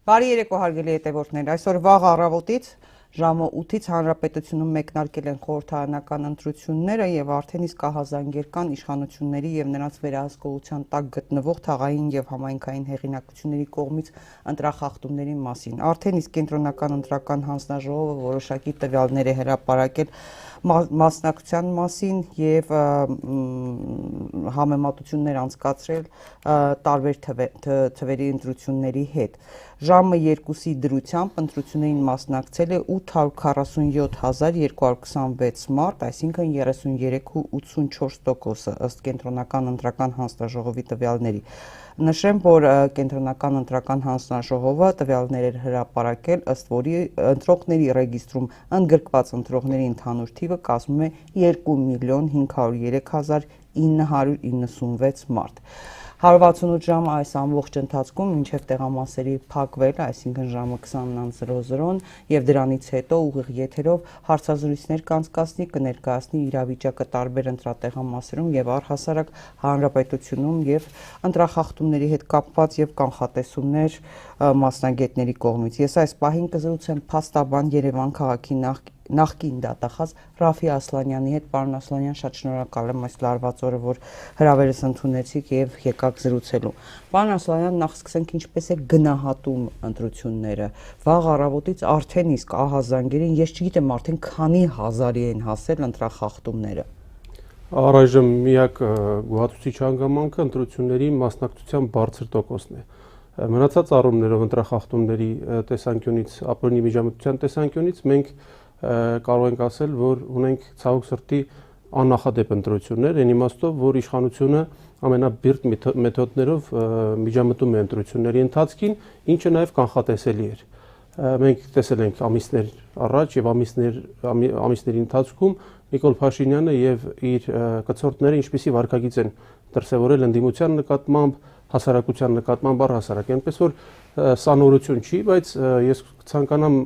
Բարի երեկո հարգելի հետևորդներ, այսօր վաղ առավոտից ժամը 8-ից հանրապետությունում մեկնարկել են խորհրդարանական ընտրությունները եւ արդեն իսկ ահազանգեր կան իշխանությունների եւ նրանց վերահսկողության տակ գտնվող թաղային եւ համայնքային հեղինակությունների կողմից ընտրախախտումների մասին։ Արդեն իսկ կենտրոնական ընտրական հանձնաժողովը որոշակի տվյալներ է հրապարակել մասնակցության մասին եւ համեմատություններ անցկացրել տարբեր թվերի ընտրությունների հետ։ Ժամը 2-ի դրությամբ ընտրություններին մասնակցել է 847,226 մարդ, այսինքն 33,84% ըստ կենտրոնական ընտրական հանձնաժողովի տվյալների։ Նշեմ, որ կենտրոնական ընտրական հանձնաժողովը տվյալներ էր հրապարակել, ըստ որի ընտրողների ռեգիստրում ընդգրկված ընտրողների ընդհանուր թիվը կազմում է 2,503,996 մարդ։ 168 ժամ այս ամբողջ ընթացքում մինչև տեղամասերի փակվելը, այսինքն ժամը 20:00-ն եւ դրանից հետո ուղիղ եթերով հարցազրույցներ կանցկացնի, կներկայացնի իրավիճակը տարբեր ընտրատեղամասերում եւ առհասարակ հանրապետությունում եւ ընտրախախտումների հետ կապված եւ կանխատեսումներ մասնագետների կողմից։ Ես այս պահին կզրուցեմ փաստաբան Երևան քաղաքի նախկին դատախազ Ռաֆի Ասլանյանի հետ։ Պարոն Ասլանյան, շատ շնորհակալ եմ այս լարված օրը, որ հրավերս ընդունեցիք եւ եկաք զրուցելու։ Պարոն Ասլանյան, նախ սկսենք ինչպես է գնահատում ընտրությունները։ Վաղ առավոտից արդեն իսկ ահազանգերին, ես չգիտեմ արդեն քանի հազարի են հասել ընտրախախտումները։ Առայժմ միակ գոհացուցիչ հանգամանքը ընտրությունների մասնակցության բարձր տոկոսն է։ Մնացած առումներով ընտրախախտումների տեսանկյունից, ապօրինի միջամտության տեսանկյունից մենք կարող ենք ասել, որ ունենք ցավոք սրտի աննախադեպ ընտրություններ, այն իմաստով, որ իշխանությունը ամենաբիրտ մեթոդներով միջամտում է ընտրությունների ընթացքին, ինչը նաև կանխատեսելի էր։ Մենք տեսել ենք ամիսներ առաջ եւ ամիսների ընթացքում Նիկոլ Փաշինյանը եւ իր կցորդները ինչպիսի վարքագիծ են դրսեւորել ընդդիմության նկատմամբ, հասարակության նկատմամբ առհասարակ, այնպես որ սա նորություն չի, բայց ես ցանկանամ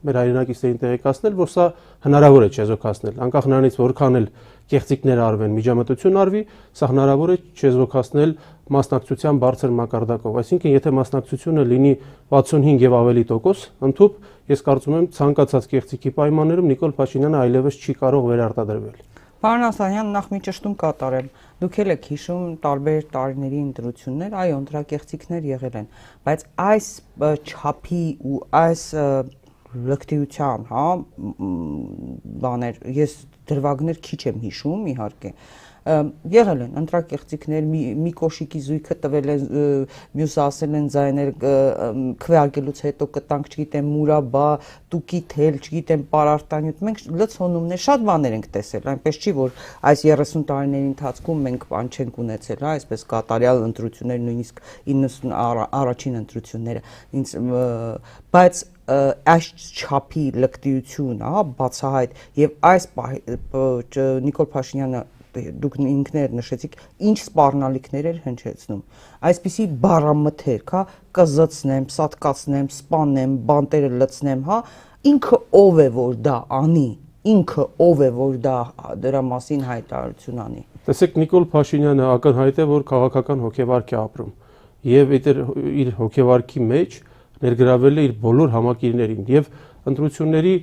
մեր հայրենակիցներին տեղեկացնել, որ սա հնարավոր է չեզոքացնել, անկախ նրանից որքան էլ կեղծիքներ արվեն, միջամտություն արվի, սա հնարավոր է չեզոքացնել մասնակցության բարձր մակարդակով։ Այսինքն, եթե մասնակցությունը լինի 65 եւ ավելի տոկոս, ընդհանուր ես կարծում եմ ցանկացած կեղծիքի պայմաններում Նիկոլ Փաշինյանը այլևս չի կարող վերարտադրվել։ Պարոն Ասլանյան, նախ մի ճշտում կատարեմ։ Դուք եք հիշում տարբեր տարիների ընտրություններ, այո, ընտրակեղծիքներ եղել են, բայց այս չափի ու այս լկտիության, բաներ, ես դրվագներ քիչ եմ հիշում, իհարկե, եղել են ընտրակեղծիքներ, մի կոշիկի զույգը տվել են, մյուսը ասել են ձայներ քվեարկելուց հետո կտանք, չգիտեմ, մուրաբա, տուկի թել, չգիտեմ, պարարտանյութ, մենք լցոնումներ, շատ բաներ ենք տեսել, այնպես չի, որ այս 30 տարիների ընթացքում մենք բան չենք ունեցել, այսպես կատարյալ ընտրություններ, նույնիսկ 90 առաջին ընտրությունները, բայց այս չափի լկտիություն, բացահայտ եւ այս Նիկոլ Փաշինյանը դուք ինքներ նշեցիք, ինչ սպառնալիքներ էր հնչեցնում։ Այսպիսի բառամթերք, կզծնեմ, սատկացնեմ, սպանեմ, բանտերը լցնեմ, ինքը ով է որ դա անի, ինքը ով է որ դրա մասին հայտարարություն անի։ Տեսեք, Նիկոլ Փաշինյանը ակնհայտ է, որ քաղաքական հոգեվարք է ապրում եւ իր հոգեվարքի մեջ ներգրավել է իր բոլոր համակիրներին եւ ընտրությունների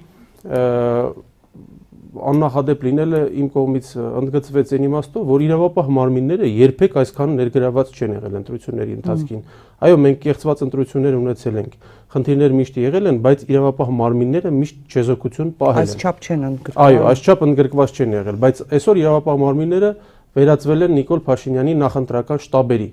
աննախադեպ լինելը իմ կողմից ընդգծվեց այն իմաստով, որ իրավապահ մարմինները երբեք այսքան ներգրաված չեն եղել ընտրությունների ընթացքին։ Այո, մենք կեղծված ընտրություններ ունեցել ենք, խնդիրներ միշտ եղել են, բայց իրավապահ մարմինները միշտ չեզոքություն պահել են։ Այսչափ չեն ընդգրկված։ Այո, այսչափ ընդգրկված չեն եղել, բայց այսօր իրավապահ մարմինները վերածվել են Նիկոլ Փաշինյանի նախընտրական շտաբերի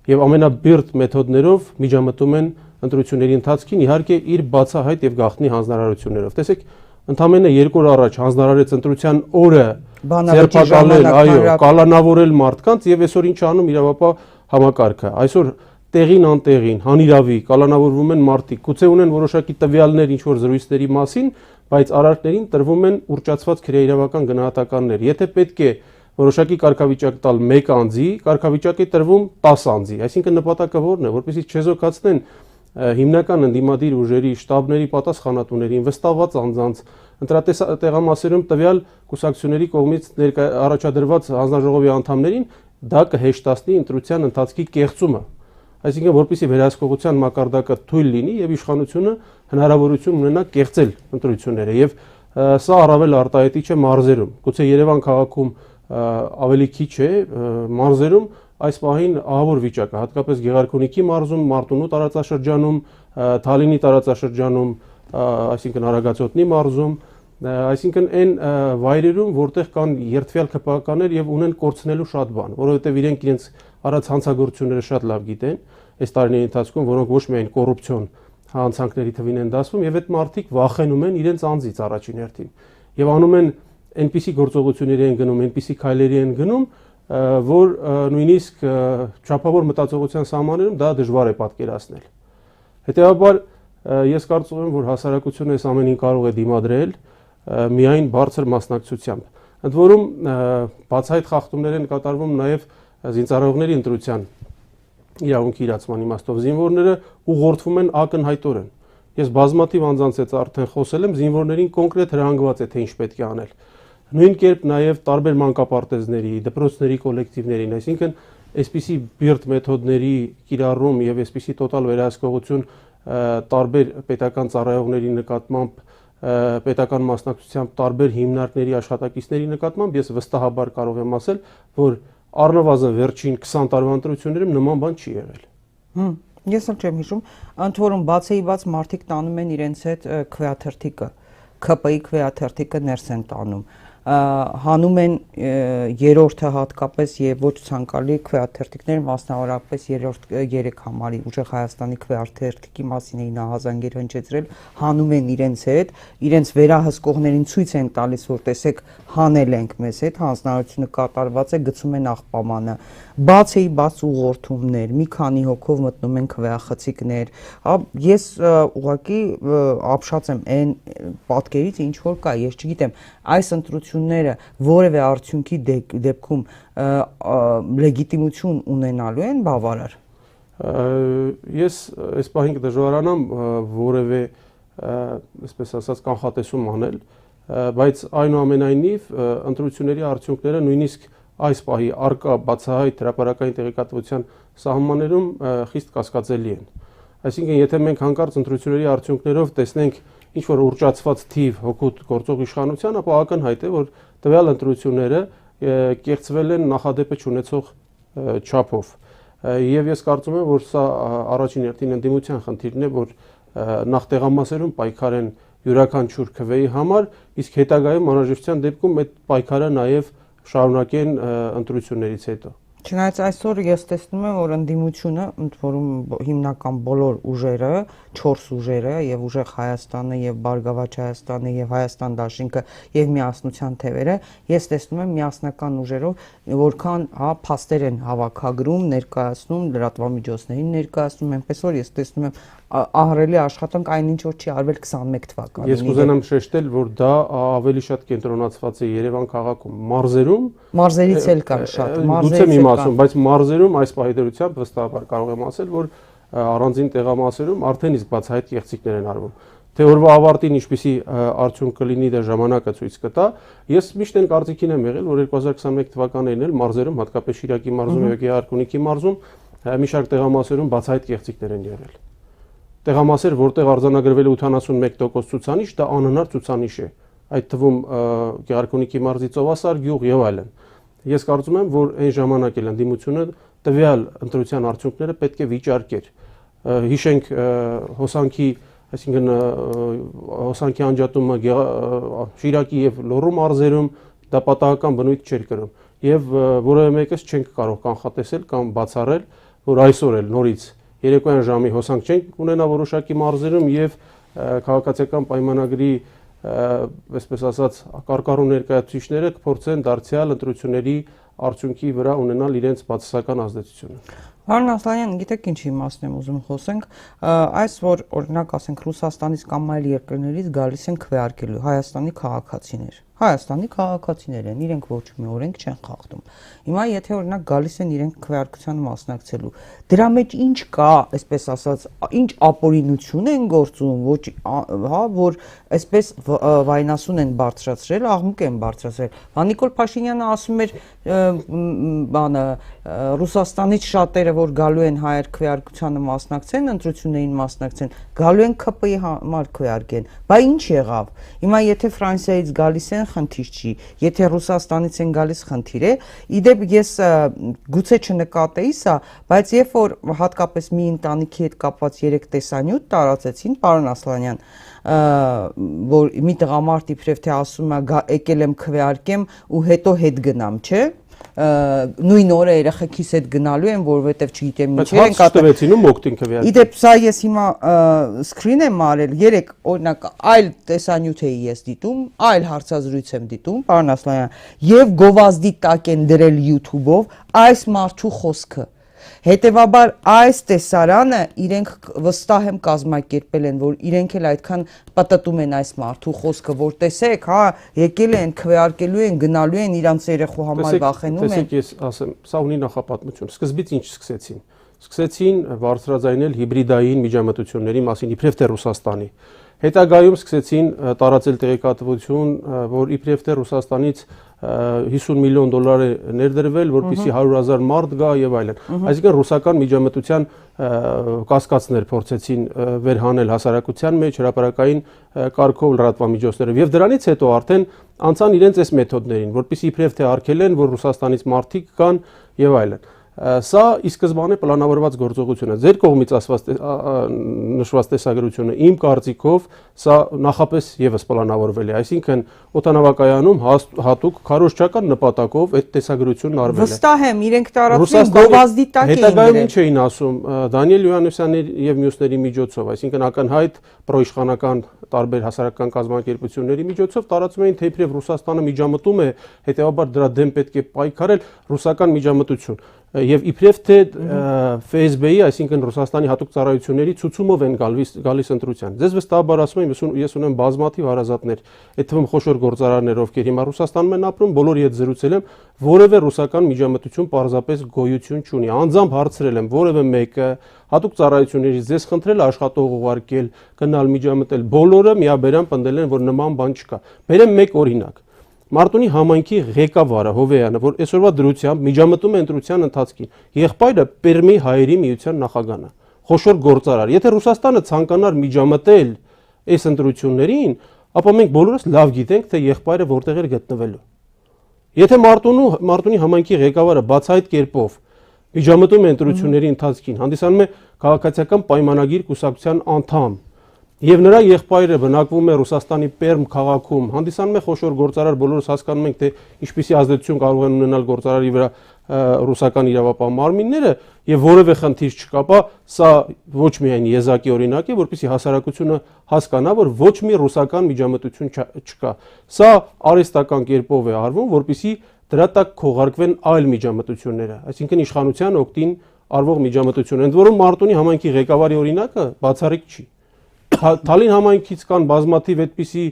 եւ ամենաբիրտ մեթոդներով միջամտում են ընտրությունների ընթացքին, իհարկե իր բացահայտ եւ գաղտնի հանձնարարություններով։ Տեսեք, ընդամենը 2 օր առաջ հանձնարարեց ընտրության օրը ձերբակալել, այո, կալանավորել մարդկանց եւ այսօր ինչ անում իրավապահ համակարգը։ Այսօր տեղին անտեղին, հանիրավի կալանավորվում են մարդիկ, գուցե ունեն որոշակի տվյալներ ինչ որ զրույցների մասին, բայց արարքներին տրվում են ուռճացված քրեաիրավական գնահատականներ։ Եթե պետք է որոշակի կարգավիճակ տալ 1 անձի, կարգավիճակ է տրվում 10 անձի, այսինքն նպատակը որն է, որպեսզի չեզոքացնեն հիմնական ընդդիմադիր ուժերի շտաբների պատասխանատուներին, վստահված անձանց, ընտրատեղամասերում տվյալ կուսակցությունների կողմից առաջադրված հանձնաժողովի անդամներին, դա կհեշտացնի ընտրության ընթացքի կեղծումը։ Այսինքն որպեսզի վերահսկողության մակարդակը թույլ լինի եւ իշխանությունը հնարավորություն ունենա կեղծել ընտրությունները եւ սա առավել արտահայտիչ է մարզերում։ Գուցե Երևան քաղաքում ավելի քիչ է, մարզերում այս պահին ահավոր վիճակ է, հատկապես Գեղարքունիքի մարզում, Մարտունու տարածաշրջանում, Թալինի տարածաշրջանում, այսինքն Արագածոտնի մարզում, այսինքն այն վայրերում, որտեղ կան երթվյալ ԿՊԱ-ներ եւ ունեն կորցնելու շատ բան, որովհետեւ իրենք իրենց առած հանցագործությունները շատ լավ գիտեն այս տարիների ընթացքում, որոնք ոչ միայն կոռուպցիոն հանցանքների թվին են դասվում եւ այդ մարդիկ վախենում են իրենց անձից առաջին հերթին եւ անում են այնպիսի գործողությունների են գնում, այնպիսի քայլերի են գնում, որ նույնիսկ չափավոր մտածողության սահմաններում դա դժվար է պատկերացնել։ Հետևաբար ես կարծում եմ, որ հասարակությունը այս ամենին կարող է դիմադրել միայն բարձր մասնակցությամբ։ Ընդ որում բացահայտ խախտումներ են կատարվում նաև զինծառայողների ընտրության իրավունքի իրացման իմաստով, զինվորները ուղղորդվում են ակնհայտորեն։ Ես բազմաթիվ անձանց հետ արդեն խոսել եմ, զինվորներին կոնկրետ հրանգված է թե ինչ պետք է անել։ Նույն կերպ նաև տարբեր մանկապարտեզների, դպրոցների կոլեկտիվներին, այսինքն այսպիսի բիրտ մեթոդների կիրառում եւ այսպիսի տոտալ վերահսկողություն տարբեր պետական ծառայողների նկատմամբ, պետական մասնակցությամբ տարբեր հիմնարկների աշխատակիցների նկատմամբ ես վստահաբար կարող եմ ասել, որ առնվազն վերջին 20 տարվա ընտրություններում նման բան չի եղել։ Ես էլ չեմ հիշում, ընդ որում բացեիված մարդիկ տանում են իրենց հետ քվեաթերթիկը, ՔՊ-ի քվեաթերթիկը ներս են տանում, հանում են երրորդը հատկապես եւ ոչ ցանկալի քվեաթերթիկներ, մասնավորապես երրորդ 3 համարի ուժեղ Հայաստանի քվեաթերթիկի մասին էին ահազանգեր հնչեցրել, հանում են իրենց հետ, իրենց վերահսկողներին ցույց են տալիս, որ տեսեք հանել ենք մեզ հետ, հանձնարարությունը կատարված է, գցում են աղբամանը, բաց ուղղորդումներ, մի քանի հոգով մտնում են քվեախցիկներ, ես ուղղակի ապշած եմ այն պատկերից, ինչ որ կա, ես չգիտեմ, այս ընտրությունները որևէ արդյունքի դեպքում լեգիտիմություն ունենալու են բավարար։ Ես այս պահին կդժվարանամ որևէ, այսպես ասած, կանխատեսում անել, բայց այնուամենայնիվ ընտրությունների արդյունքները նույնիսկ այս պահի արկա բացահայտ հրապարակային տեղեկատվության սահմաններում խիստ կասկածելի են։ Այսինքն, եթե մենք հանկարծ ընտրությունների արդյունքներով տեսնենք ինչ որ ուռճացված թիվ հոգուտ գործող իշխանության, ապա ակնհայտ է, որ տվյալ ընտրությունները կեղծվել են նախադեպը չունեցող չափով։ Եվ ես կարծում եմ, որ սա առաջին հերթին ընդդիմության խնդիրն է, որ նախ տեղամասերում պայքարեն յուրաքանչյուր քվեի համար, իսկ հետագայում անհրաժեշտության դեպքում այդ պայքարը նաև շարունակեն ընտրություններից հետո։ Չնայած այսօր ես տեսնում եմ, որ ընդդիմությունը, ընդ որում հիմնական բոլոր ուժերը, 4 ուժերը, եւ ուժեղ Հայաստանը, եւ Բարգավաճ Հայաստանը, եւ Հայաստան Դաշինքը, եւ Միասնության թևերը, ես տեսնում եմ միասնական ուժերով, որքան փաստեր են հավաքագրում, ներկայացնում, լրատվամիջոցներին ներկայացնում, այնպես որ ես տեսնում եմ ահռելի աշխատանք այնինչ որ չի արվել 21 թվականին։ Ես կուզենամ շեշտել, որ դա ավելի շատ կենտրոնացված է Երևան քաղաքում, մարզերում, մարզերից էլ կան շատ, մարզերից եմ ասում, բայց մարզերում այս պահի վստահաբար կարող եմ ասել, որ առանձին տեղամասերում արդեն իսկ բացահայտ կեղծիքներ են արվում։ Թե օրվա ավարտին ինչպիսի արդյունք կլինի, դա ժամանակը ցույց կտա։ Ես միշտ այն կարծիքին եմ եղել, որ 2021 թվականներին էլ մարզերում, հատկապես Շիրակի մարզում եւ Գեղարքունիքի մարզում, մի շարք տեղամասերում բացահայտ կեղծիքներ են եղել։ Տեղամասեր, որտեղ արձանագրվել է 81% ցուցանիշ, դա անհնար ցուցանիշ է։ Այդ թվում Գեղարքունիքի մարզի Ծովասար գյուղ եւ այլն։ Ես կարծում եմ, որ այն ժամանակ էլ ընդդիմությունը տվյալ ընտրության արդյունքները պետք է վիճարկեր։ Հիշենք հոսանքի, այսինքն հոսանքի անջատումը Շիրակի եւ Լոռու մարզերում դա պատահական բնույթ չէր կրում եւ որևէ մեկս չենք կարող կանխատեսել կամ բացառել, որ այսօր էլ նորից երեկոյան ժամի հոսանք չենք ունենա որոշակի մարզերում եւ քաղաքացիական պայմանագրի, այսպես ասած, կարկառու ներկայացուցիչները կփորձեն դարձյալ ընտրությունների արդյունքի վրա ունենալ իրենց բացասական ազդեցությունը։ Պարոն Ասլանյան, գիտեք ինչ իմաստն եմ ուզում խոսենք, այս որ օրինակ ասենք Ռուսաստանից կամ այլ երկրներից գալիս են քվեարկելու Հայաստանի քաղաքացիներ։ Հայաստանի քաղաքացիներ են, իրենք ոչ մի օրենք չեն խախտում։ Հիմա եթե օրինակ գալիս են իրենք քվեարկությանը մասնակցելու, դրա մեջ ինչ կա, այսպես ասած, ինչ ապօրինություն են գործում, ոչ, հա, որ այսպես վայնասուն են բարձրացրել, աղմուկ են բարձրացրել։ Նիկոլ Փաշինյանը ասում էր, բանը Ռուսաստանից շատերը, որ գալու են հայեր քվեարկությանը մասնակցեն, ընտրություններին մասնակցեն, գալու են ԿՊ-ի համար քվեարկեն։ Բա ինչ եղավ։ Հիմա եթե Ֆրանսիայից գալիս են, խնդիր չի, եթե Ռուսաստանից են գալիս, խնդիր է։ Իդեպ ես գուցե չնկատեի սա, բայց երբ որ հատկապես մի ընտանիքի հետ կապված 3 տեսանյութ տարածեցին, պարոն Ասլանյան, որ մի տղամարդ իբրև թե ասում է եկել եմ քվեարկեմ ու հետո հետ գնամ, չէ՞։ Նույն օրը երեխեքիս հետ գնալու են, որովհետև չգիտեմ ինչեր են կատարեցին ու մոկտին քվեարկել։ Իդեպ սա ես հիմա սկրին եմ արել, 3 օրինակ այլ տեսանյութ էի ես դիտում, այլ հարցազրույց եմ դիտում, պարոն Ասլանյան, եւ գովազդի տակ են դրել YouTube-ով այս մարդու խոսքը։ Հետևաբար այս տեսարանը իրենք վստահ եմ կազմակերպել են, որ իրենք էլ այդքան պատտում են այս մարդու խոսքը, որ տեսեք, հա, եկել են, քվեարկելու են, գնալու են, իրանց երեխու համար վախենում են։ Տեսեք, ես ասեմ, սա ունի նախապատմություն։ Սկզբից ինչ սկսեցին։ Սկսեցին բարձրաձայնել հիբրիդային միջամտությունների մասին, իբրև թե Ռուսաստանի։ Հետագայում սկսեցին տարածել տեղեկատվություն, որ իբրև թե Ռուսաստանից $50 միլիոն է ներդրվել, որպեսզի 100,000 մարդ գա եւ այլն։ Այսինքն ռուսական միջամտության կասկածներ փորձեցին վերհանել հասարակության մեջ հրապարակային կարգով լրատվամիջոցներով եւ դրանից հետո արդեն անցան իրենց այս մեթոդներին, որպեսզի իբրև թե արգելեն, որ Ռուսաստանից մարդիկ կան եւ այլն։ Սա ի սկզբանե պլանավորված գործողություն է։ Ձեր կողմից նշված տեսագրությունը իմ կարծիքով սա նախապես եւս պլանավորվել է, այսինքն օդանավակայանում հատուկ քարոզչական նպատակով այդ տեսագրությունն արվել է։ Վստահ եմ, իրենք տարածում գովազդի տակ էին։ Հետագայում ինչ էին ասում Դանիել Հովհաննիսյանի եւ մյուսների միջոցով, այսինքն ակնհայտ պրոիշխանական տարբեր հասարակական կազմակերպությունների միջոցով տարածում էին, թե իբրև Ռուսաստանը միջամտում է, հետեւաբար դրա դեմ պետք է պայքարել ռուսական միջամտություն։ Եվ իբրև թե ՖՍԲ-ի, այսինքն Ռուսաստանի հատուկ ծառայությունների ցուցումով են գալիս ընտրության։ Ձեզ վստահաբար ասում եմ, ես ունեմ բազմաթիվ հարազատներ, այդ թվում խոշոր գործարարներ, ովքեր հիմա Ռուսաստանում են ապրում, բոլորի հետ զրուցել եմ, որևէ ռուսական միջամտություն պարզապես գոյություն չունի։ Անձամբ հարցրել եմ որևէ մեկը, հատուկ ծառայություններից ձեզ խնդրել աշխատող ուղարկել, գնալ միջամտել, բոլորը միաբերան պնդել են, որ նման բան չկա։ Բերեմ մեկ օրինակ։ Մարտունի համայնքի ղեկավարը Հովեյանը, որ այսօրվա դրությամբ միջամտում է ընտրության ընթացքին, եղբայրը Պերմի հայերի միության նախագահն է, խոշոր գործարար։ Եթե Ռուսաստանը ցանկանար միջամտել այս ընտրություններին, ապա մենք բոլորս լավ գիտենք, թե եղբայրը որտեղ էր գտնվելու։ Եթե Մարտունի համայնքի ղեկավարը բացահայտ կերպով միջամտում է ընտրությունների ընթացքին, հանդիսանում է քաղաքացիական պայմանագիր կուսակցության անդամ, եւ նրա եղբայրը բնակվում է Ռուսաստանի Պերմ քաղաքում, հանդիսանում է խոշոր գործարար, բոլորս հասկանում ենք, թե ինչպիսի ազդեցություն կարող են ունենալ գործարարի վրա ռուսական իրավապահ մարմինները եւ որևէ խնդիր չկա, ապա սա ոչ միայն եզակի օրինակ է, որպեսզի հասարակությունը հասկանա, որ ոչ մի ռուսական միջամտություն չկա։ Սա արհեստական կերպով է արվում, որպեսզի դրա տակ քողարկվեն այլ միջամտությունները, այսինքն իշխանության օգտին արվող միջամտություն։ Ընդ որում Մարտունի համայնքի ղեկավարի օրինակը բացառիկ չի։ Թալին համայնքից կան բազմաթիվ այդպիսի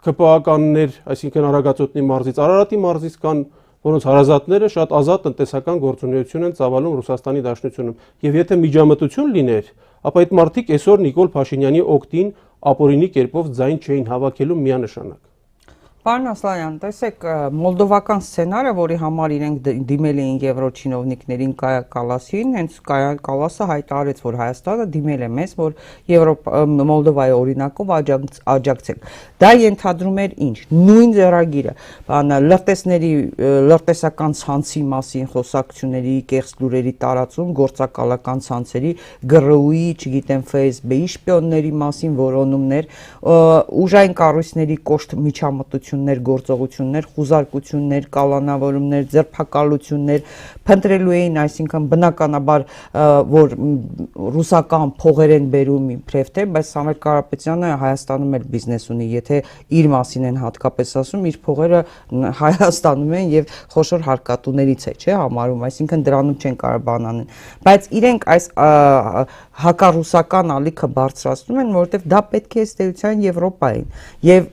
ԿՊԱ-ականներ, այսինքն Արագածոտնի մարզից, Արարատի մարզից կան, որոնց հարազատները շատ ազատ տնտեսական գործունեություն են ծավալում Ռուսաստանի Դաշնությունում։ Եվ եթե միջամտություն լիներ, ապա այդ մարդիկ այսօր Նիկոլ Փաշինյանի օգտին ապօրինի կերպով ձայն չէին հավաքելու միանշանակ։ Պարոն Ասլանյան, տեսեք, մոլդովական սցենարը, որի համար իրենք դիմել էին եվրոչինովնիկներին Կայա Կալասին, հենց Կայա Կալասը հայտարարեց, որ Հայաստանը դիմել է մեզ, որ Մոլդովայի օրինակով աջակցենք։ Դա ենթադրում էր ինչ։ Նույն ձեռագիրը, լրտեսական ցանցի մասին խոսակցությունների, կեղծ լուրերի տարածում, գործակալական ցանցերի, ԳՌՈՒ-ի, չգիտեմ, ՖՍԲ-ի շպիոնների մասին որոնումներ, ուժային կառույցների կոշտ միջամտություն գործողություններ, խուզարկություններ, կալանավորումներ, ձերբակալություններ փնտրելու էին, այսինքն բնականաբար որ ռուսական փողեր են բերում իբրև թե, բայց Սամվել Կարապետյանը Հայաստանում էլ բիզնես ունի, եթե իր մասին են հատկապես ասում, իր փողերը Հայաստանում են եւ խոշոր հարկատուներից է, չէ, համարում, այսինքն դրանում չեն կարող բան անեն, բայց իրենք այս հակառուսական ալիքը բարձրացնում են, որովհետև դա պետք է ըստ էության Եվրոպային եւ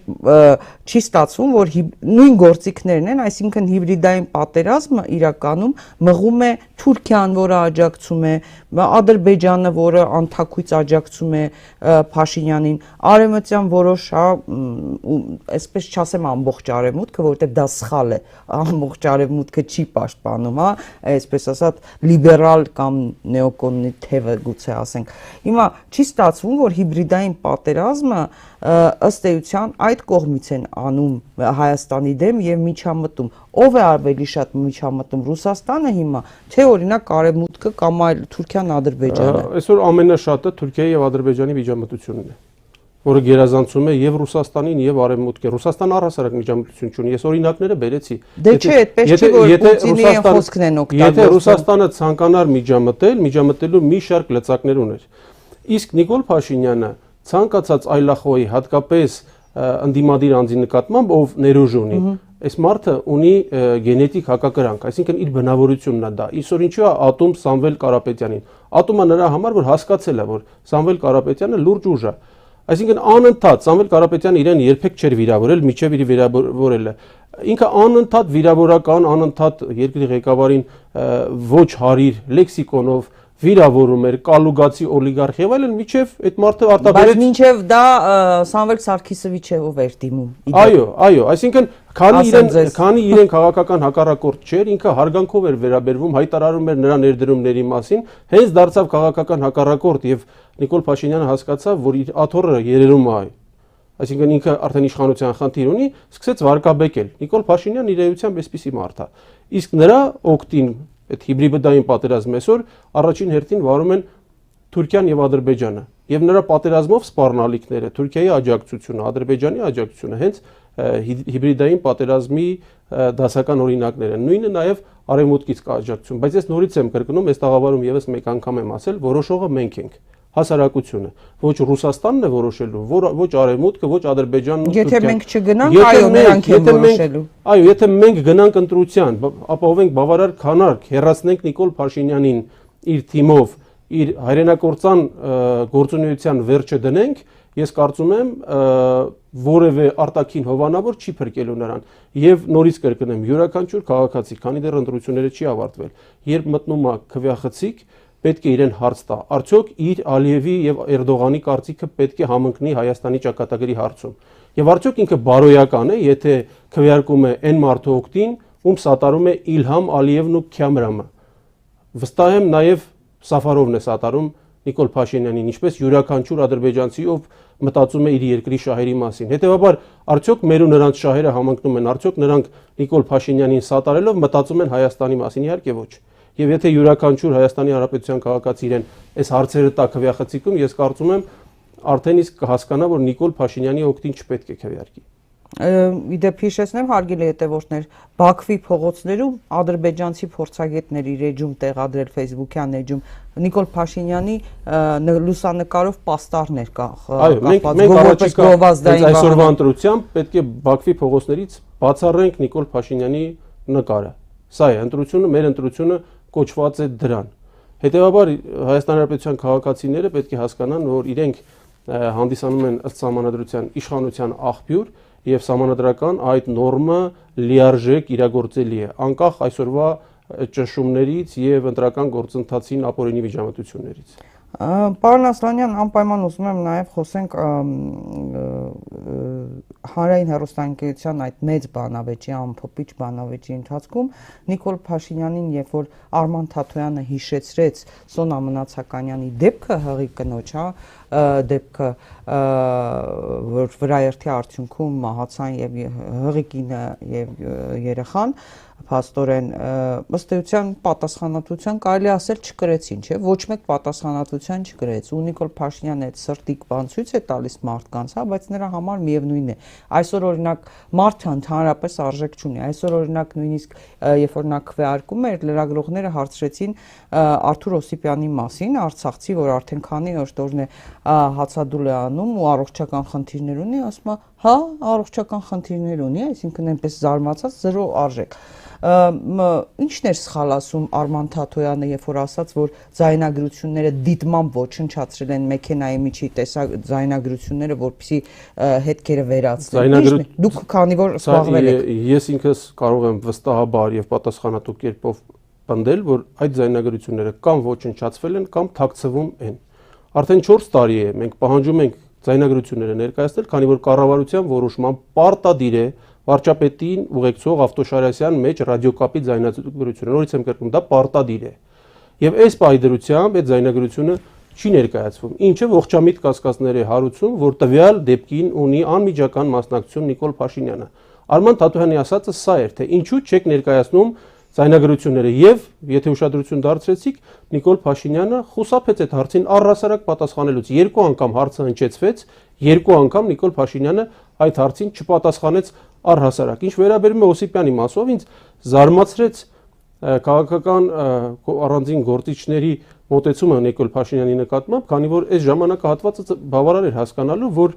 չի ստացվում, որ նույն գործիքներն են, այսինքն հիբրիդային պատերազմը իրականում մղում է Թուրքիան, որը աջակցում է, Ադրբեջանը, որը անթաքույց աջակցում է Փաշինյանին, Արևմտյան որոշ, այսպես չասեմ ամբողջ արևմուտքը, որովհետև դա սխալ է, ամբողջ արևմուտքը չի պաշտպանում, հա, այսպես ասած լիբերալ կամ նեոկոնի թևը գուցե ասենք։ Հիմա չի ստացվում, որ հիբրիդային պատերազմը ըստ էության այդ կողմից են անում Հայաստանի դեմ եւ միջամտում։ Ով է ավելի շատ միջամտում, Ռուսաստանը հիմա, թե օրինակ Արևմուտքը կամ այլ Թուրքիան, Ադրբեջանը։ Այսօր ամենաշատը Թուրքիայի եւ Ադրբեջանի միջամտությունն է, որը գերազանցում է եւ Ռուսաստանին եւ Արևմուտքին։ Ռուսաստանը առհասարակ միջամտություն չունի։ Ես օրինակները բերեցի։ Դե չէ, այդպես չի, որ Պուտինի խոսքն են օգտագործում։ Եթե Ռուսաստանը ցանկանար միջամտելու մի շարք լծակներ ուներ։ Իսկ Նիկոլ Փաշինյանը ցանկացած այլախոհի, հատկապես ընդդիմադիր անձի նկատմամբ, ով ներուժ ունի, այս մարդը ունի գենետիկ հակակրանք, այսինքն իր բնավորությունն է դա։ Այսօր ինչու է ատում Սամվել Կարապետյանին։ Ատումը նրա համար, որ հասկացել է, որ Սամվել Կարապետյանը լուրջ ուժ է։ Այսինքն անընդհատ Սամվել Կարապետյանը իրեն երբեք չէր վիրավորել, միջև իր վիրավորելը։ Ինքը անընդհատ վիրավորական, անընդհատ երկրի ղեկավարին ոչ հարիր լեքսիկոնով վիրավորում էր, կալուգացի օլիգարխ եւ այլն, միջև այդ մարդը արտաբերեց։ Բայց մինչև դա Սամվել Սարգիսովիչով էր դիմում։ Այո, այսինքն քանի իրեն քաղաքական հակառակորդ չէր, ինքը հարգանքով էր վերաբերվում, հայտարարում էր նրա ներդրումների մասին, հենց դարձավ քաղաքական հակառակորդ եւ Նիկոլ Փաշինյանը հասկացավ, որ իր աթոռը երերում է։ Այսինքն ինքը արդեն իշխանության խնդիր ունի, սկսեց վարկաբեկել։ Նիկոլ Փաշինյանն իր էությամբ էսպիսի մարդ է։ Իսկ նրա օգտին այդ հիբրիդային պատերազմը այսօր առաջին հերթին վարում են Թուրքիան եւ Ադրբեջանը եւ նրա պատերազմով սպառնալիքները Թուրքիայի աջակցությունը, Ադրբեջանի աջակցությունը հենց հիբրիդային պատերազմի դասական օրինակներ են։ Նույնը նաեւ Արևմուտքից կա աջակցություն, բայց ես նորից եմ կրկնում, այս տաղավարում եւս մեկ անգամ եմ ասել, որոշողը մենք ենք, հասարակությունը, ոչ Ռուսաստանն է որոշելու, ոչ Արևմուտքը, ոչ Ադրբեջանն ու Թուրքիան։ Եթե մենք չգնանք, այո, նրանք են որոշելու։ Այո, եթե մենք գնանք ընտրության, ապահովենք բավարար քանակ, հեռացնենք Նիկոլ Փաշինյանին իր թիմով, իր հայրենակործան գործունեության վերջը դնենք, ես կարծում եմ որևէ արտաքին հովանավոր չի փրկելու նրան։ Եվ նորից կրկնեմ, յուրաքանչյուր քաղաքացի, քանի դեռ ընտրությունները չի ավարտվել, երբ մտնում է քվեախցիկ, պետք է իրեն հարց տա, արդյոք իր Ալիևի եւ Էրդողանի կարծիքը պետք է համընկնի Հայաստանի ճակատագրի հարցում։ Եվ արդյոք ինքը բարոյական է, եթե քվեարկում է այն մարդու օգտին, ում սատարում է Իլհամ Ալիևն ու Քյամրամը։ Վստահ եմ նաեւ Սաֆարովն է սատարում Նիկոլ Փաշինյանին, ինչպես յուրաքանչյուր ադրբեջանցի, ով մտածում է իր երկրի շահերի մասին։ Հետևաբար, արդյոք մեր ու նրանց շահերը համընկնում են, արդյոք նրանք Նիկոլ Փաշինյանին սատարելով մտածում են Հայաստանի մասին, իհարկե ոչ։ Եվ եթե յուրաքանչյուր Հայաստանի Հանրապետության քաղաքացի իրեն այս հարցերը տա քվեախցիկում, ես կարծում եմ արդեն իսկ կհասկանա, որ Նիկոլ Փաշինյանի օգտին չպետք է քվեարկի։ Իդեպ հիշեցնեմ հարգելի հետևորդներ, Բաքվի փողոցներում ադրբեջանցի փորձագետներ իր էջում տեղադրել Facebook-յան էջում Նիկոլ Փաշինյանի լուսանկարով պաստառներ կախված այսօրվա ընտրությամբ պետք է Բաքվի փողոցներից բացառենք Նիկոլ Փաշինյանի նկարը։ Սա է ընտրությունը, մեր ընտրությունը կոչված է դրան։ Հետևաբար Հայաստանի Հանրապետության քաղաքացիները պետք է հասկանան, որ իրենք հանդիսանում են ըստ սահմանադրության իշխանության աղբյուր եւ սահմանադրական այդ նորմը լիարժեք իրագործելի է, անկախ այսօրվա ճնշումներից եւ ընտրական գործընթացին ապօրինի միջամտություններից։ Պարոն Ասլանյան, անպայման ուզում եմ նաև խոսենք հանրային հեռուստաընկերության այդ մեծ բանավեճի, ամփոփիչ բանավեճի ընթացքում Նիկոլ Փաշինյանին, երբ որ Արման Թաթոյանը հիշեցրեց Սոնա Մնացականյանի դեպքը, հղի կնոջ, դեպքը, որ վրաերթի արդյունքում մահացան եւ հղի կինը եւ երեխան, փաստորեն ըստ էության պատասխանատվության կարելի ասել չկրեցին, չէ՞, ոչ մեկ պատասխանատվության ձայնագրության չգրեց ու Նիկոլ Փաշինյանը այդ սրտիկ բան ցույց է տալիս մարդկանց, հա, բայց նրա համար միևնույն է։ Այսօր օրինակ մարդը ընդհանրապես արժեք չունի։ Այսօր օրինակ նույնիսկ երբ որ նա քվեարկում էր, լրագրողները հարցրեցին Արթուր Օսիպյանի մասին, արցախցի, որ արդեն քանի օրն է հացադուլ է անում ու առողջական խնդիրներ ունի, ասում է, հա, առողջական խնդիրներ ունի, այսինքն այնպես զարմացած 0 արժեք։ Ինչն էր սխալ ասում Արման Թաթոյանը, երբ որ ասաց, որ ձայնագրությունները դիտմամբ ոչնչացրել են մեքենայի միջի ձայնագրությունները, որպեսզի հետքերը վերացնեն։ Դուք քանի որ զբաղվել եք։ Ես ինքս կարող եմ վստահաբար եւ պատասխանատու կերպով պնդել, որ այդ ձայնագրությունները կամ ոչնչացվել են, կամ թաքցվում են։ Արդեն 4 տարի է մենք պահանջում ենք ձայնագրությունները ներկայացնել, քանի որ կառավարության որոշմամբ պարտադիր է վարչապետին ուղեկցող Ավտոշարասյան մեջ ռադիոկապի ձայնագրությունը, նորից եմ կրկնում, դա պարտադիր է։ Եվ այս պահի դրությամբ այդ ձայնագրությունը չի ներկայացվում, ինչը ողջամիտ կասկածներ է հարուցում, որ տվյալ դեպքին ունի անմիջական մասնակցություն Նիկոլ Փաշինյանը։ Արման Թաթոյանի ասածը սա էր, թե ինչու չեք ներկայացնում ձայնագրությունները, եւ եթե ուշադրություն դարձրեցիք, Նիկոլ Փաշինյանը խուսափեց այդ հարցին առհասարակ պատասխանելուց։ 2 անգամ հարցը հնչեցվեց, 2 անգամ Նիկոլ Փաշինյանը այդ հարցին չպատասխանեց առհասարակ։ Ինչ վերաբերում է Օսիպյանի մասով, ինձ զարմացրեց քաղաքական առանձին գործիչների մոտեցումը Նիկոլ Փաշինյանի նկատմամբ, քանի որ այս ժամանակահատվածը բավարար էր հասկանալու, որ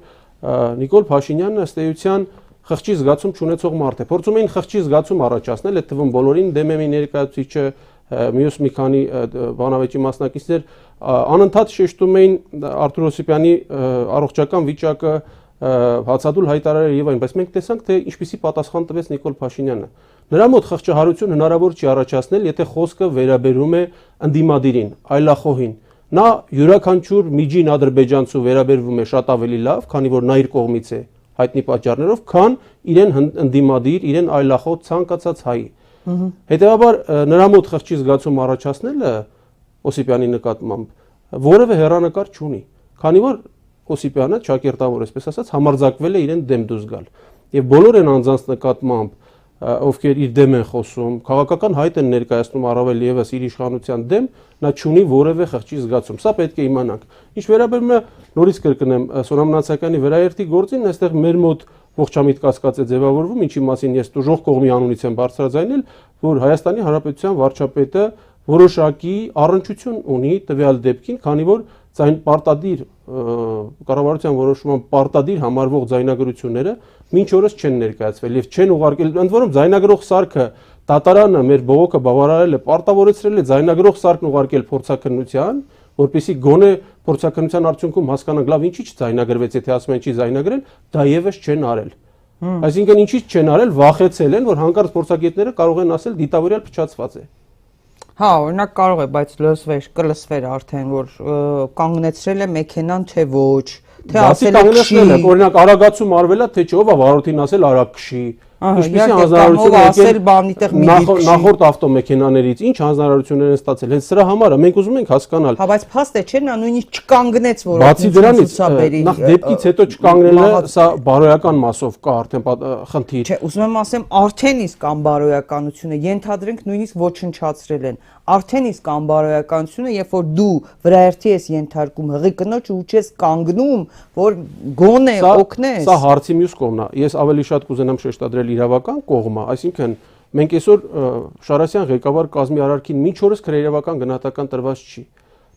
Նիկոլ Փաշինյանը ըստ էության խղճի զգացում չունեցող մարդ է։ Փորձում էին խղճի զգացում առաջացնել, այդ թվում բոլորին դեմ է ներկայացուցիչը, մյուս մի քանի բանավեճի մասնակիցներ անընդհատ շեշտում էին Արթուր Օսիպյանի առողջական վիճակը, հացադուլ հայտարարել եւ այն, բայց մենք տեսանք, թե ինչպիսի պատասխան տվեց Նիկոլ Փաշինյանը։ Նրա մոտ խղճահարություն հնարավոր չի առաջացնել, եթե խոսքը վերաբերում է ընդդիմադիրին, այլախոհին։ Նա յուրաքանչյուր միջին ադրբեջանցու վերաբերվում է շատ ավելի լավ, քանի որ նա իր կողմից է հայտնի պատճառներով, քան իրեն ընդդիմադիր, իրեն այլախոհ ցանկացած հայի։ Հետևաբար նրա մոտ խղճի զգացում առաջացնելը Օսիպյանի նկատմամբ որևէ հեռանկար չունի, քանի որ Օսիպյանը ճակերտավոր, այսպես ասած, համարձակվել է իրեն դեմ դուրս գալ։ Եվ բոլոր են անձանց նկատմամբ, ովքեր իր դեմ են խոսում, քաղաքական հայտ են ներկայացնում առավել եւս իր իշխանության դեմ, նա չունի որևէ խղճի զգացում։ Սա պետք է իմանանք։ Ինչ վերաբերում է, նորից կրկնեմ, Սոնամ Նացակյանի վերաերթի գործին, այստեղ մեր մոտ ողջամիտ կասկած է ձևավորվում, ինչի մասին ես դժոխք կողմի անունից եմ բարձրաձայնել, որ Հայաստանի Հանրապետության վարչապետը որոշակի առնչություն ունի տվյալ դեպքին, քանի որ պարտադիր կառավարության որոշումով պարտադիր համարվող ձայնագրությունները մինչ օրս չեն ներկայացվել եւ չեն ուղարկել, ընդ որում ձայնագրող սարքը դատարանը մեր բողոքը բավարարել է, պարտավորեցրել է ձայնագրող սարքն ուղարկել փորձաքննության, որպեսզի գոնե փորձաքննության արդյունքում հասկանանք լավ ինչի՞ չձայնագրվեց, եթե ասում են չի ձայնագրել, դա եւս չեն արել։ Այսինքն ինչի՞ չեն արել, վախեցել են, որ հանկարծ փորձագետները կարող են ասել դիտավորյալ փչացված է։ Հա, օրինակ կարող է, բայց կլսվեր արդեն, որ կանգնեցրել է մեքենան, թե ոչ, թե ասել է քշի։ Օրինակ արագացում արվել է, թե չէ, ով է վարորդին ասել արագ քշի։ Ինչպիսի հանձնարարություն նախորդ ավտոմեքենաներից, ինչ հանձնարարություններ են ստացել, հենց սրա համար է, մենք ուզում ենք հասկանալ։ Հա, բայց փաստ է, չէ՞, նա նույնիսկ չկանգնեց, որ բացի դրանից, նախ դեպքից հետո չկանգնելը, սա բարոյական մասով կա արդեն խնդիր։ Չէ, ուզում եմ ասեմ, արդեն իսկ անբարոյականությունը, ենթադրենք նույնիսկ ոչնչացրել են։ Արդեն իսկ անբարոյականությունը, երբ որ դու վրայերթի ես ենթարկում հղի կնոջ ու չես կանգնում, որ գոնե օգնես։ Սա հարցի մյուս կողմն է։ Ես ավելի շատ կուզենամ շեշտադրել իրավական կողմը, այսինքն մենք այսօր Շարասյան ղեկավար կազմի արարքին մինչ օրս քրեիրավական գնահատական տրված չի։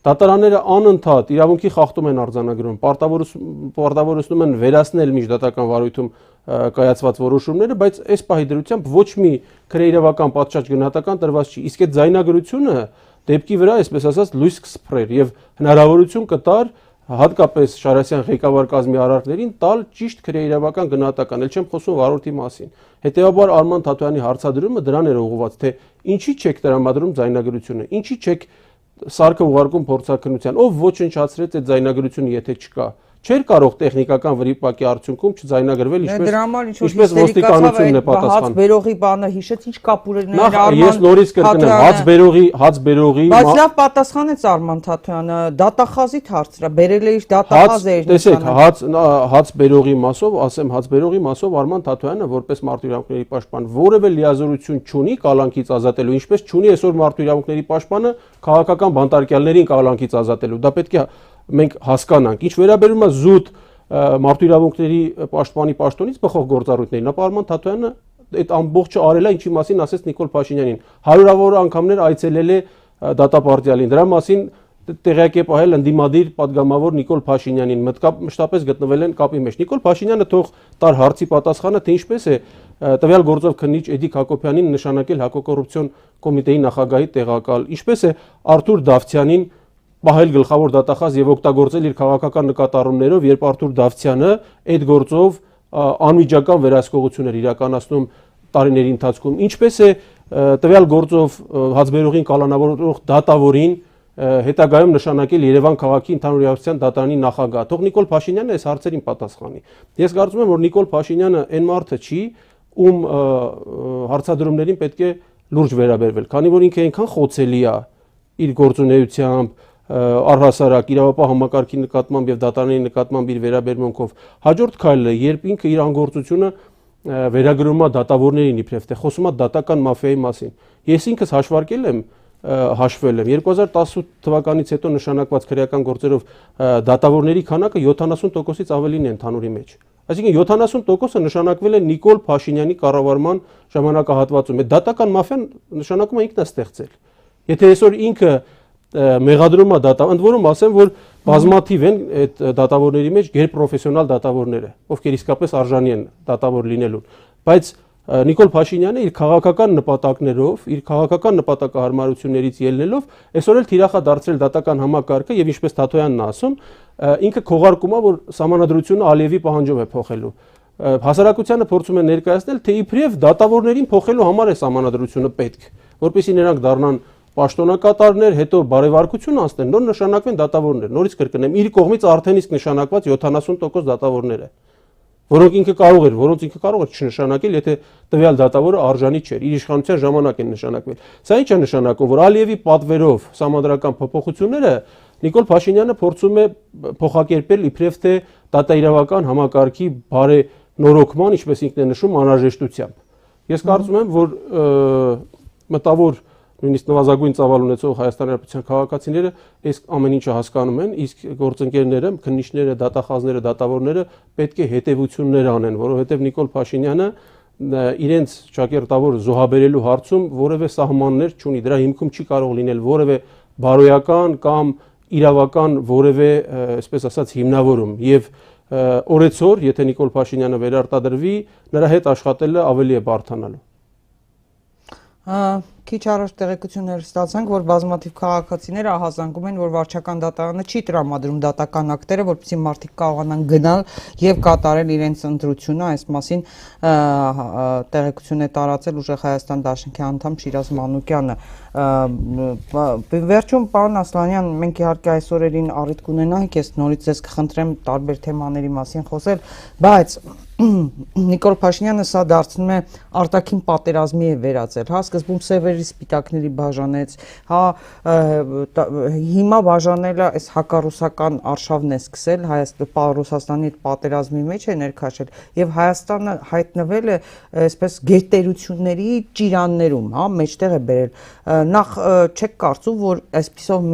Դատարանները անընդհատ իրավունքի խախտում են արձանագրում, պարտավորեցնում են վերացնել միջդատական վարույթում կայացված որոշումները, բայց այս պահի դրությամբ ոչ մի քրեիրավական պատշաճ գնահատական տրված չի։ Իսկ այդ ձայնագրությունը դեպքի վրա, այսպես ասած, լույս կսփռեր եւ հնարավորություն կտար հատկապես Շարասյան ղեկավար կազմի արարքներին տալ ճիշտ քրեիրավական գնահատական, ել չեմ խոսում վարորդի մասին։ Հետևաբար Արման Թաթոյանի հարցադրումը դրան էր ուղղված, թե ինչի չեք տրամադրում ձայնագրությունը, ինչի չեք սարքը ուղարկում փորձաքննության, ով ոչնչացրեց այդ ձայնագրությունը, եթե չկա, չէր կարող տեխնիկական վրիպակի արդյունքում չձայնագրվել ինչպես ոստիկանությունն է պատասխանում։ Հաց բերողի բանը հիշեց, ինչ կապ ուներ Ես նորից կրկնեմ, հաց բերողի Բայց լավ պատասխանեց Արման Թաթոյանը, դատախազի հարցրա, բերել է իր դատախազը էր Տեսեք, հաց բերողի մասով, ասեմ, հաց բերողի մասով Արման Թաթոյանը որպես մարդու իրավունքների պաշտպան որևէ լիազորություն չունի կալանքից ազատելու, ինչպես չունի այսօր մարդու իրավունքների պաշտպանը քաղաքական բանտարկյալներին կալանքից ազատելու։ Դա պետք է մենք հասկանանք։ Ինչ վերաբերում է զուտ մարդու իրավունքների պաշտպանի պաշտոնից բխող գործառույթներին, ապա Արման Թաթոյանը այդ ամբողջը արել է, ինչի մասին ասեց Նիկոլ Փաշինյանին։ Հարյուրավոր անգամներ այցելել է դատապարտյալին։ Դրա մասին տեղյակ է պահել ընդդիմադիր падգամավոր Նիկոլ Փաշինյանին, մշտապես գտնվել են կապի մեջ։ Նիկոլ Փաշինյանը թող տար հարցի պատասխանը, թե ինչպես է տվյալ գործով քննիչ Էդիկ Հակոբյանին նշանակել հակակոռուպցիոն կոմիտեի նախագահի տեղակալ, ինչպես է Արթուր Դավթյանին պահել գլխավոր դատախազ եւ օգտագործել իր քաղաքական նկատառումներով, երբ Արթուր Դավթյանը այդ գործով անմիջական վերահսկողություն էր իրականացնում տարիների ընթացքում, ինչպես է տվյալ գործով հացբերողին կալանավորող դատավորին հետագայում նշանակել Երևան քաղաքի ընդհանուր իրավասության դատարանի նախագահ։ Թող Նիկոլ Փաշինյանը այս հարցերին պատասխանի։ Ես կարծում եմ, որ Նիկոլ Փաշինյանը այն մարդը չի, ում հարցադրումներին պետք է լուրջ վերաբերվել, քանի որ ինքը այնքան խոցելի է իր գործունեությամբ, առհասարակ իրավապահ համակարգի նկատմամբ եւ դատարանի նկատմամբ իր վերաբերմունքով։ Հաջորդ քայլը, երբ ինքը իր անգործությունը վերագրում է դատավորներին իբրև թե խոսում է դատական մաֆիայի մասին։ Ես ինքս հաշվարկել եմ, հաշվել եմ 2018 թվականից հետո նշանակված քրեական գործերով դատավորների քանակը 70%-ից ավելին է ընդհանուրի մեջ։ Այսինքն 70%-ը նշանակվել է Նիկոլ Փաշինյանի կառավարման ժամանակահատվածում։ Այդ դատական մաֆիան նշանակում է ինքն է ստեղծել։ Եթե այսօր ինքը մեղադրում է ընդ որում ասեմ, որ բազմաթիվ են այդ դատավորների մեջ գերպրոֆեսիոնալ դատավորները, ովքեր իսկապես արժանի են դատավոր լինելուն, բայց Նիկոլ Փաշինյանը իր քաղաքական նպատակներով, իր քաղաքական նպատակահարմարություններից ելնելով այսօր էլ թիրախ է դարձրել դատական համակարգը եւ ինչպես Թաթոյանն է ասում, ինքը քողարկում է, որ սահմանադրությունը Ալիևի պահանջով է փոխելու։ Հասարակությանը փորձում է ներկայացնել, թե իբրև դատավորներին փոխելու համար է սահմանադրությունը պետք, որպեսզի նրանք դառնան պաշտոնակատարներ, հետո բարեվարկություն անցնեն, նոր նշանակվեն դատավորներ։ Նորից կրկնեմ, իր կողմից արդեն իսկ նշանակված 70% դատավորներ է, որոնց ինքը կարող էր չնշանակել, եթե տվյալ դատավորը արժանի չէր, իր իշխանության ժամանակ են նշանակվել։ Սա ինչ է նշանակում, որ Ալիևի պատվերով սահմանադրական փոփոխությունները Նիկոլ Փաշինյանը փորձում է փոխակերպել իբրև թե դատաիրավական համակարգի բարենորոգման, ինչպես ինքն է նշում, անհրաժեշտությամբ։ Ես կարծում եմ, որ մտավոր նույնիսկ նվազագույն ծավալ ունեցող Հայաստանի Հանրապետության քաղաքացիները այս ամեն ինչը հասկանում են, իսկ գործընկերները, քննիչները, դատախազները, դատավորները պետք է հետևություններ անեն, որովհետև Նիկոլ Փաշինյանը իրենց ճակերտավոր զոհաբերելու հարցում որևէ սահմաններ չունի, դրա հիմքում չի կարող լինել որևէ բարոյական կամ իրավական որևէ, այսպես ասած, հիմնավորում եւ օրեցօր, եթե Նիկոլ Փաշինյանը վերարտադրվի, նրա հետ աշխատելը ավելի է բարդանալու։ Քիչ առաջ տեղեկություններ ստացանք, որ բազմաթիվ քաղաքացիներ ահազանգում են, որ վարչական դատարանը չի տրամադրում դատական ակտերը, որպեսզի մարդիկ կարողանան գնալ եւ կատարել իրենց ընտրությունը, այս մասին տեղեկություն է տարածել ուժեղ Հայաստան Դաշնքի անդամ Շիրազ Մանուկյանը։ Վերջում, պարոն Ասլանյան, մենք իհարկե այս օրերին առիթ կունենանք, ես նորից ձեզ կխնդրեմ տարբեր թեմաների մասին խոսել, բայց Նիկոլ Փաշինյանը սա դարձնում է արտաքին պատերազմի է վերածել, հա, սկզբում սևերի սպիտակների բաժանեց, հա, հիմա բաժանելը այս հակառուսական արշավն է սկսել, Ռուսաստանի հետ պատերազմի մեջ է ներքաշել եւ Հայաստանը հայտնվել է այսպես գերտերությունների ճիրաններում, հա, մեջտեղ է բերել։ Նախ չեք կարծում, որ այսպիսով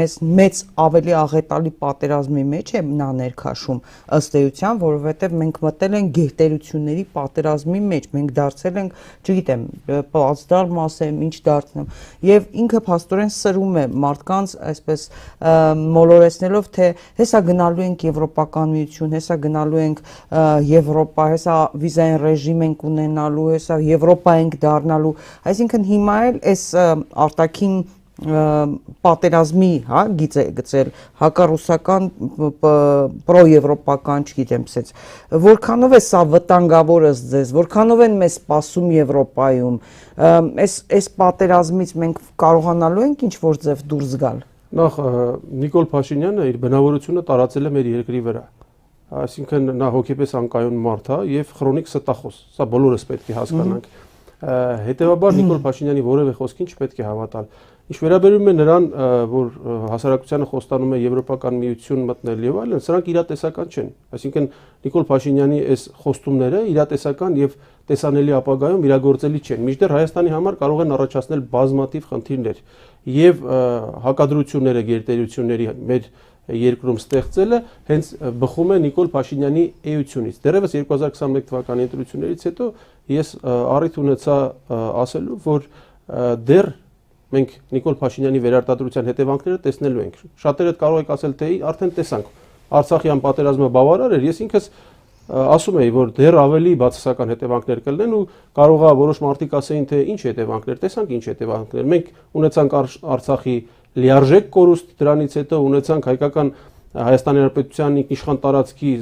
մեծ ավելի աղետալի պատերազմի մեջ է նա ներքաշում ըստ էության, որովհետեւ մենք մտել ենք գերտերությունների պատերազմի մեջ, մենք դարձել ենք, չգիտեմ, պլացդարմ ասեմ, ինչ դարձնեմ, եւ ինքը փաստորեն սրում է մարդկանց այսպես մոլորեցնելով, թե հեսա գնալու ենք Եվրոպական միություն, հեսա գնալու ենք Եվրոպա, հեսա վիզային ռեժիմ ենք ունենալու, հեսա Եվրոպա ենք դառնալու, այսինքն հիմա էլ այս արտաքին պատերազմի, հա, գծել հակառուսական պրոեվրոպական, չգիտեմ, ասած որքանով է սա վտանգավոր ըստ ձեզ, որքանով են մեզ սպասում Եվրոպայում, այս պատերազմից մենք կարողանալու ենք ինչ որ ձև դուրս գալ։ Նախ Նիկոլ Փաշինյանը իր բնավորությունը տարածել է մեր երկրի վրա, այսինքն նա հոգեպես անկայուն մարդ է եւ քրոնիկ ստախոս։ Սա բոլորս պետք է հասկանանք։ Հետևաբար Նիկոլ Փաշինյանի որևէ խոսքին չպետք է հավատալ։ Ինչ վերաբերում է նրան, որ հասարակությանը խոստանում է Եվրոպական միություն մտնել եւ այլն, սրանք իրատեսական չեն։ Այսինքն Նիկոլ Փաշինյանի այս խոստումները իրատեսական եւ տեսանելի ապագայում իրագործելի չեն։ Մինչդեռ Հայաստանի համար կարող են առաջացնել բազմաթիվ խնդիրներ եւ հակադրությունները գերտերությունների մեր երկրում ստեղծելը հենց բխում է Նիկոլ Փաշինյանի էությունից։ Դեռևս 2021 թվականի ընտրություններից հետո ես առիթ ունեցա ասելու, որ դեռ մենք Նիկոլ Փաշինյանի վերարտադրության հետևանքները տեսնելու ենք։ Շատերը կարող եք ասել, թե արդեն տեսանք։ Արցախյան պատերազմը բավարար էր, ես ինքս ասում էի, որ դեռ ավելի բացասական հետևանքներ կլինեն ու կարող է որոշ մարդիկ ասեին, թե ինչ հետևանքներ, տեսանք ինչ հետևանքներ։ Մենք ունեցանք Արցախի լիարժեք կորուստ, դրանից հետո ունեցանք հայկական Հայաստանի Հանրապետության ինքնիշխան տարածքի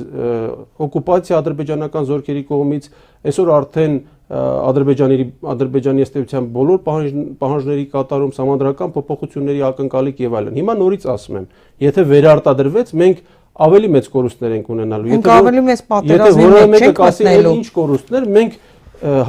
օկուպացիա ադրբեջանական զորքերի կողմից, այսօր արդեն Ադրբեջանի ըստեյության բոլոր պահանջների կատարում, սահմանադրական փոփոխությունների ակնկալիք եւ այլն։ Հիմա նորից ասում եմ, եթե վերարտադրվեց, մենք ավելի մեծ կորուստներ ենք ունենալու։ Եթե ավելի մեծ պատերազմի մեջ չենք մտնելու, ինչ կորուստներ, մենք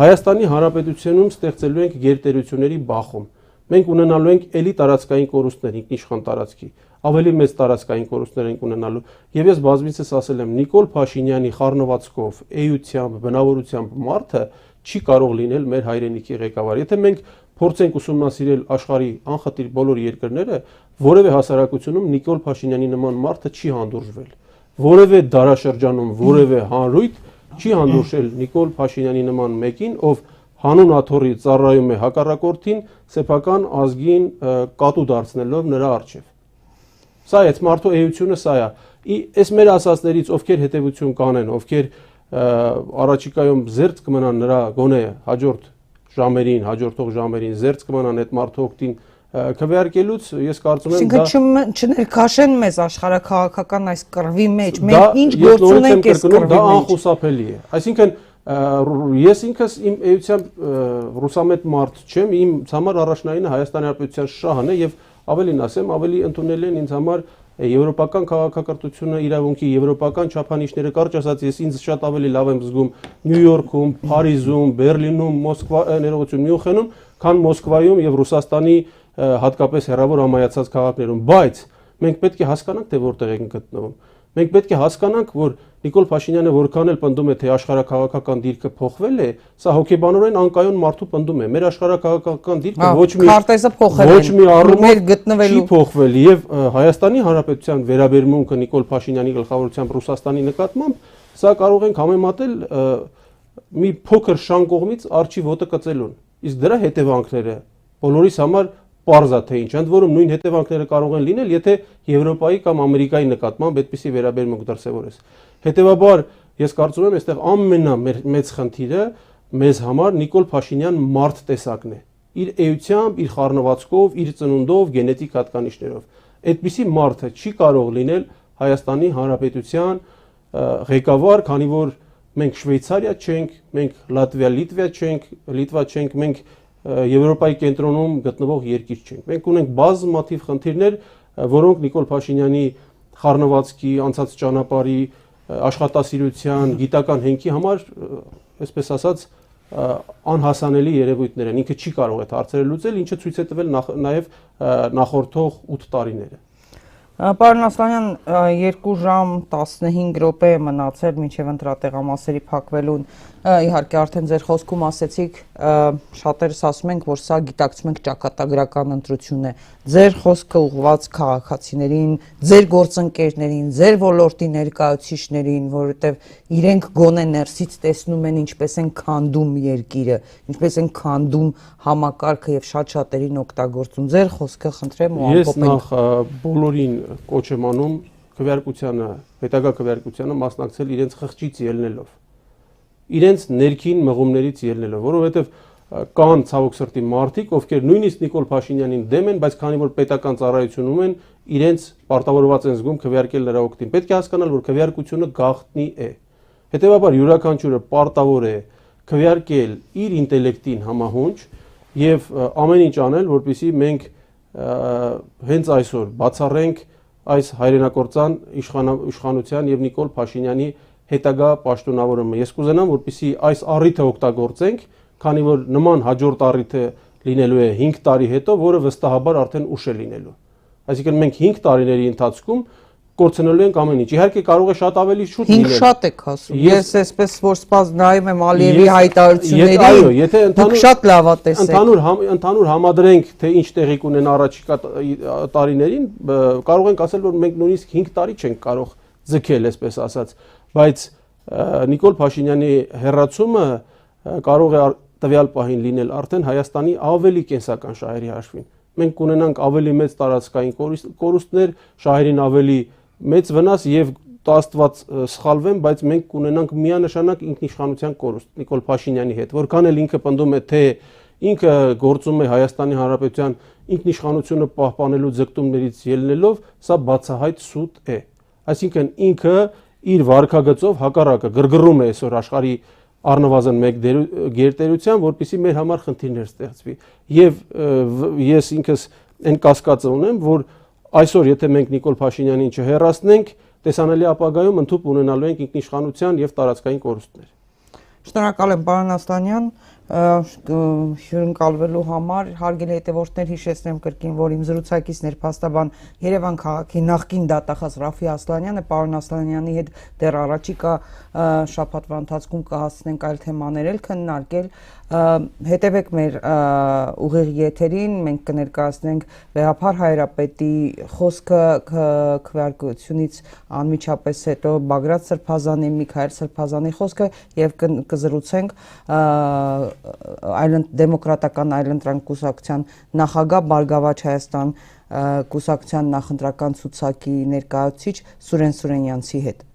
Հայաստանի Հանրապետությունում ստեղծելու ենք գերտերությունների բախում։ Մենք ունենալու ենք էլի տարածքային կորուստներ ինքնիշխան տարածքի, ավելի մեծ տարածքային կորուստներ ենք ունենալու։ Եվ ես բազմիցս ասել եմ, Նիկոլ Փաշինյանի խառնվածքով, էությամբ, բնավորությամբ մարդը չի կարող լինել մեր հայրենիքի ղեկավար։ Եթե մենք փորձենք ուսումնասիրել աշխարհի անխտիր բոլոր երկրները, որևէ հասարակությունում Նիկոլ Փաշինյանի նման մարդը չի հանդուրժվել։ Որևէ դարաշրջանում, որևէ հանրույթ չի հանդուրժել Նիկոլ Փաշինյանի նման մեկին, ով հանուն աթոռի ծառայում է հակառակորդին, սեփական ազգին կատու դարձնելով նրա առջև։ Սա է մարդու էությունը, սա է։ Այս մեր ասածներից ովքեր հետևություն կանեն, ովքեր առաջիկայում զերծ կմնան նրա գոնե հաջորդ ժամերին, հաջորդող ժամերին զերծ կմնան այդ մարդու օգտին քվեարկելուց, ես կարծում եմ դա չներքաշեն մեզ աշխարհաքաղաքական այս կռվի մեջ, մենք ինչ գործ ունենք այս կռվի մեջ, դա անխուսափելի է։ Այսինքն ես ինքս իմ էությամբ ռուսամետ մարդ չեմ, իմ համար առաջնայինը Հայաստանի Հանրապետության շահն է եւ ավելին ասեմ, ավելի ընդունել են ինձ համար եվրոպական քաղաքակրթությունը, իրավունքի եվրոպական չափանիշները, կարճ ասած ես ինձ շատ ավելի լավ եմ զգում Նյու Յորքում, Փարիզում, Բերլինում, Մյունխենում, քան Մոսկվայում եւ Ռուսաստանի հատկապես հեռավոր ամայացած քաղաքներում, բայց մենք պետք է հասկանանք, թե որտեղ ենք գտնվում։ Մենք պետք է հասկանանք, որ Նիկոլ Փաշինյանը որքան էլ պնդում է, թե աշխարհաքաղաքական դիրքը փոխվել է, սա հոգեբանորեն անկայուն մարդու պնդում է։ Մեր աշխարհաքաղաքական դիրքը ոչ մի առումով չի փոխվել եւ Հայաստանի Հանրապետության վերաբերմունքը Նիկոլ Փաշինյանի գլխավորությամբ Ռուսաստանի նկատմամբ սա կարող ենք համեմատել մի փոքր շան կողմից արջի ոտը կծելուն։ Իսկ դրա հետևանքները բոլորիս համար պարզ է թե ինչ, ընդ որում նույն հետևանքները կարող են լինել, եթե Եվրոպայի կամ Ամերիկայի նկատմամբ այդպիսի վերաբերմունք դրսևորես։ Հետևաբար ես կարծում եմ, այստեղ ամենամեծ խնդիրը մեզ համար Նիկոլ Փաշինյան մարդ տեսակն է։ Իր էությամբ, իր խառնվածքով, իր ծնունդով, գենետիկ հատկանիշներով։ Այդպիսի մարդը չի կարող լինել Հայաստանի Հանրապետության ղեկավար, քանի որ մենք Շվեյցարիա չենք, մենք Լիտվա չենք, մենք Եվրոպայի կենտրոնում գտնվող երկիր չենք։ Մենք ունենք բազմաթիվ խնդիրներ, որոնք Նիկոլ Փաշինյանի խառնվածքի, անցած ճանապարհի, աշխատասիրության, գիտական հենքի համար, այսպես ասած, անհասանելի երևույթներ են։ Ինքը չի կարող այդ հարցերը լուծել, ինչը ցույց է տվել նաև նախորդող 8 տարիները։ Պարոն Ասլանյան, 2 ժամ 15 րոպե մնացել մինչև ընտրատեղամասերի փակվելուն, իհարկե արդեն ձեր խոսքում ասեցիք, շատերս ասում ենք, որ սա գիտակցում ենք ճակատագրական ընտրություն է, ձեր խոսքը ուղղված քաղաքացիներին, ձեր գործընկերներին, ձեր ոլորտի ներկայացուցիչներին, որովհետև իրենք գոնե ներսից տեսնում են ինչպես են քանդում երկիրը, ինչպես են քանդում համակարգը եւ շատ-շատերին օգտագործում։ Ձեր խոսքը խնդրեմ ու ամփոփեք։ Ես նախ բոլորին կոչ եմ անում քվեարկությանը, հետագա քվեարկությանը մասնակցել իրենց խղճից ելնելով, իրենց ներքին մղումներից ելնելով, որովհետև կան ցավոք սրտի մարդիկ, ովքեր նույնիսկ Նիկոլ Փաշինյանին դեմ են, բայց քանի որ պետական ծառայություն ունեն, իրենց պարտավորված են զգում քվեարկել նրա օգտին։ Պետք է հասկանալ, որ քվեարկությունը գաղտնի է։ Հետևաբար յուրաքանչյուրը պարտավոր է քվեարկել իր ինտելեկտին համահունչ եւ ամեն ինչ անել, որպեսզի մենք հենց այսօր բացառենք այս հայրենակործան իշխանության եւ Նիկոլ Փաշինյանի հետագա պաշտոնավորումը։ Ես կուզենամ, որպեսզի այս առիթը օգտագործենք, քանի որ նման հաջորդ առիթը լինելու է 5 տարի հետո, որը վստահաբար արդեն ուշ է լինելու։ Այսինքն մենք 5 տարիների ընթացքում կորցնելու ենք ամեն ինչ։ Իհարկե կարող է շատ ավելի շուտ լինել։ 5 շատ եք ասում։ Ես այսպես որ սպաս նայում եմ Ալիևի հայտարարություններին, դուք շատ լավատես եք։ Ընդհանուր համադրենք, թե ինչ տեղի կունենա առաջիկա տարիներին, կարող ենք ասել, որ մենք նույնիսկ 5 տարի չենք կարող ձգել, այսպես ասած, բայց Նիկոլ Փաշինյանի հեռացումը կարող է տվյալ պահին լինել արդեն Հայաստանի ավելի կենսական շահերի հաշվին։ Մենք կունենանք ավելի մեծ տարածքային կորուստներ, շահերին ավելի մեծ վնաս եւ Աստված սխալվեն, բայց մենք կունենանք միանշանակ ինքնիշխանության կորուստ Նիկոլ Փաշինյանի հետ, որքան էլ ինքը պնդում է, թե ինքը գործում է Հայաստանի Հանրապետության ինքնիշխանությունը պահպանելու ձգտումներից ելնելով, սա բացահայտ սուտ է։ Այսինքն ինքը իր վարքագծով հակառակը գրգռում է այսօր աշխարհի առնվազն մեկ գերտերության, որպեսզի մեր համար խնդիրներ ստեղծվի։ Եվ ես ինքս այն կասկածը ունեմ, որ այսօր եթե մենք Նիկոլ Փաշինյանին չհեռացնենք, տեսանելի ապագայում ընդհանուր ունենալու ենք ինքնիշխանության եւ տարածքային կորուստներ։ Շնորհակալ եմ, պարոն Ասլանյան, հյուրընկալվելու համար։ Հարգելի հետևորդներ, հիշեցնեմ կրկին, որ իմ զրուցակիցն էր փաստաբան Երևան քաղաքի նախկին դատախազ Ռաֆի Ասլանյանը։ Պարոն Ասլանյանի հետ դեռ առաջիկա շաբաթվա ընթացքում կհասցնենք այլ թեմաներ էլ քննարկել։ Հետևեք մեր ուղիղ եթերին, մենք կներկայացնենք Վեհափար Հայրապետի խոսքը քվեարկությունից անմիջապես հետո Բագրատ Սրբազանի, Միքայել Սրբազանի խոսքը եւ կզրուցենք Դեմոկրատական այլընտրանք կուսակցության նախագահ Բարգավաճ Հայաստան կուսակցության նախընտրական ցուցակի ներկայացուցիչ Սուրեն Սուրենյանցի հետ։